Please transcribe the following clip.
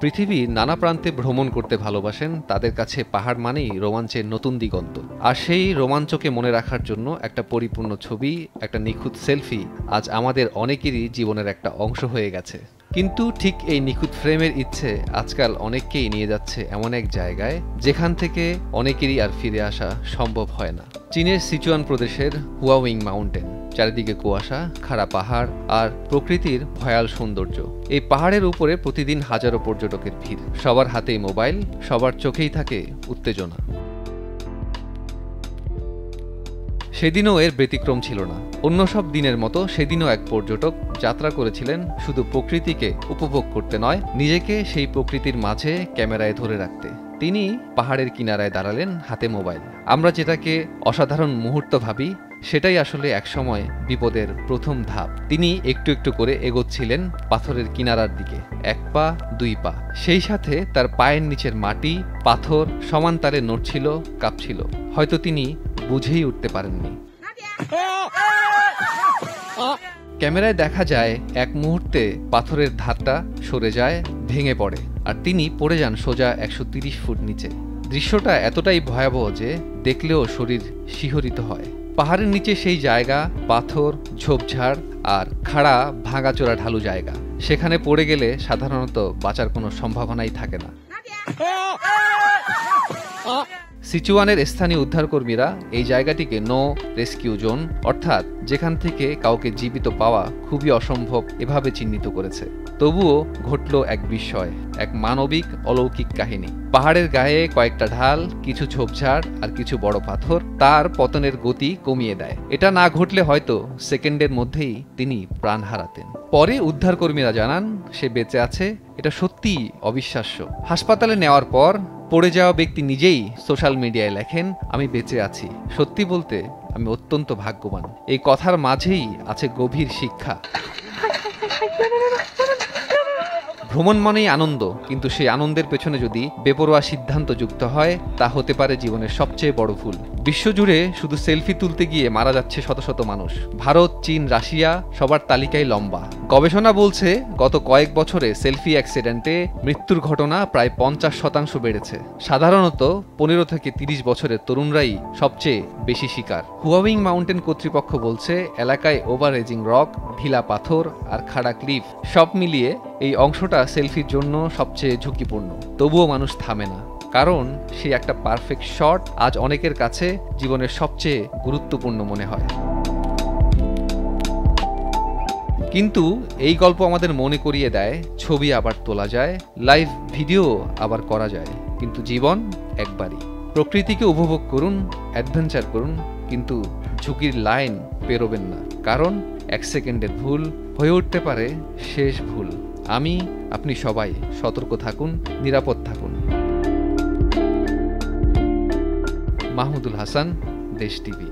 পৃথিবীর নানা প্রান্তে ভ্রমণ করতে ভালোবাসেন তাদের কাছে পাহাড় মানেই রোমাঞ্চের নতুন দিগন্ত। আর সেই রোমাঞ্চকে মনে রাখার জন্য একটা পরিপূর্ণ ছবি, একটা নিখুঁত সেলফি আজ আমাদের অনেকেরই জীবনের একটা অংশ হয়ে গেছে। কিন্তু ঠিক এই নিখুঁত ফ্রেমের ইচ্ছে আজকাল অনেককেই নিয়ে যাচ্ছে এমন এক জায়গায় যেখান থেকে অনেকেরই আর ফিরে আসা সম্ভব হয় না। চীনের সিচুয়ান প্রদেশের হুয়াওয়িং মাউন্টেন, চারিদিকে কুয়াশা, খাড়া পাহাড় আর প্রকৃতির ভয়াল সৌন্দর্য। এই পাহাড়ের উপরে প্রতিদিন হাজারো পর্যটকের ভিড়, সবার হাতেই মোবাইল, সবার চোখেই থাকে উত্তেজনা। সেদিনও এর ব্যতিক্রম ছিল না। অন্য সব দিনের মতো সেদিনও এক পর্যটক যাত্রা করেছিলেন শুধু প্রকৃতিকে উপভোগ করতে নয়, নিজেকে সেই প্রকৃতির মাঝে ক্যামেরায় ধরে রাখতে। তিনি পাহাড়ের কিনারায় দাঁড়ালেন, হাতে মোবাইল। আমরা যেটাকে অসাধারণ মুহূর্ত ভাবি, সেটাই আসলে একসময় বিপদের প্রথম ধাপ। তিনি একটু একটু করে এগোচ্ছিলেন পাথরের কিনারার দিকে, এক পা, দুই পা। সেই সাথে তার পায়ের নিচের মাটি, পাথর সমান তালে নড়ছিল, কাঁপছিল। হয়তো তিনি বুঝেই উঠতে পারেননি। ক্যামেরায় দেখা যায় এক মুহূর্তে পাথরের ধারটা সরে যায়, ভেঙে পড়ে, আর তিনি পড়ে যান সোজা 130 ফুট নিচে। দৃশ্যটা এতটাই ভয়াবহ যে দেখলেও শরীর শিহরিত হয়। পাহাড়ের নিচে সেই জায়গা পাথর, ঝোপঝাড় আর খাড়া ভাঙাচোরা ঢালু জায়গা। সেখানে পড়ে গেলে সাধারণত বাঁচার কোনো সম্ভাবনাই থাকে না। সিচুয়ানের স্থানীয় উদ্ধারকর্মীরা এই জায়গাটিকে নো রেস্কিউ জোন, অর্থাৎ যেখান থেকে কাউকে জীবিত পাওয়া খুবই অসম্ভব, এভাবে চিহ্নিত করেছে। তবুও ঘটল এক বিস্ময়, এক মানবিক অলৌকিক কাহিনী। পাহাড়ের গায়ে কয়েকটা ঢাল, কিছু ঝোপঝাড় আর কিছু বড় পাথর তার পতনের গতি কমিয়ে দেয়। এটা না ঘটলে হয়তো সেকেন্ডের মধ্যেই তিনি প্রাণ হারাতেন। পরে উদ্ধারকর্মীরা জানান সে বেঁচে আছে। এটা সত্যিই অবিশ্বাস্য। হাসপাতালে নেওয়ার পর পড়ে যাওয়া ব্যক্তি নিজেই সোশ্যাল মিডিয়ায় লেখেন, আমি বেঁচে আছি, সত্যি বলতে আমি অত্যন্ত ভাগ্যবান। এই কথার মাঝেই আছে গভীর শিক্ষা। ভ্রমণ মানেই আনন্দ, কিন্তু সেই আনন্দের পেছনে যদি বেপরোয়া সিদ্ধান্ত যুক্ত হয়, তা হতে পারে জীবনের সবচেয়ে বড় ভুল। বিশ্বজুড়ে শুধু সেলফি তুলতে গিয়ে মারা যাচ্ছে শত শত মানুষ। ভারত, চীন, রাশিয়া সবার তালিকায় লম্বা। গবেষণা বলছে গত কয়েক বছরে সেলফি অ্যাক্সিডেন্টে মৃত্যুর ঘটনা প্রায় 50% বেড়েছে। সাধারণত 15 থেকে 30 বছরের তরুণরাই সবচেয়ে বেশি শিকার। হুয়াওয়িং মাউন্টেন কর্তৃপক্ষ বলছে এলাকায় ওভারহেজিং রক, ঢিলা পাথর আর খাড়া ক্লিফ সব মিলিয়ে এই অংশটা সেলফির জন্য সবচেয়ে ঝুঁকিপূর্ণ। তবুও মানুষ থামে না, কারণ সেই একটা পারফেক্ট শট আজ অনেকের কাছে জীবনের সবচেয়ে গুরুত্বপূর্ণ মনে হয়। কিন্তু এই গল্প আমাদের মনে করিয়ে দেয়, ছবি আবার তোলা যায়, লাইভ ভিডিও আবার করা যায়, কিন্তু জীবন একবারই। প্রকৃতিকে উপভোগ করুন, অ্যাডভেঞ্চার করুন, কিন্তু ঝুঁকির লাইন পেরোবেন না, কারণ এক সেকেন্ডের ভুল হয়ে উঠতে পারে শেষ ভুল। আপনি সবাই সতর্ক থাকুন, নিরাপদ থাকুন। মাহমুদুল হাসান, দেশ টিভি।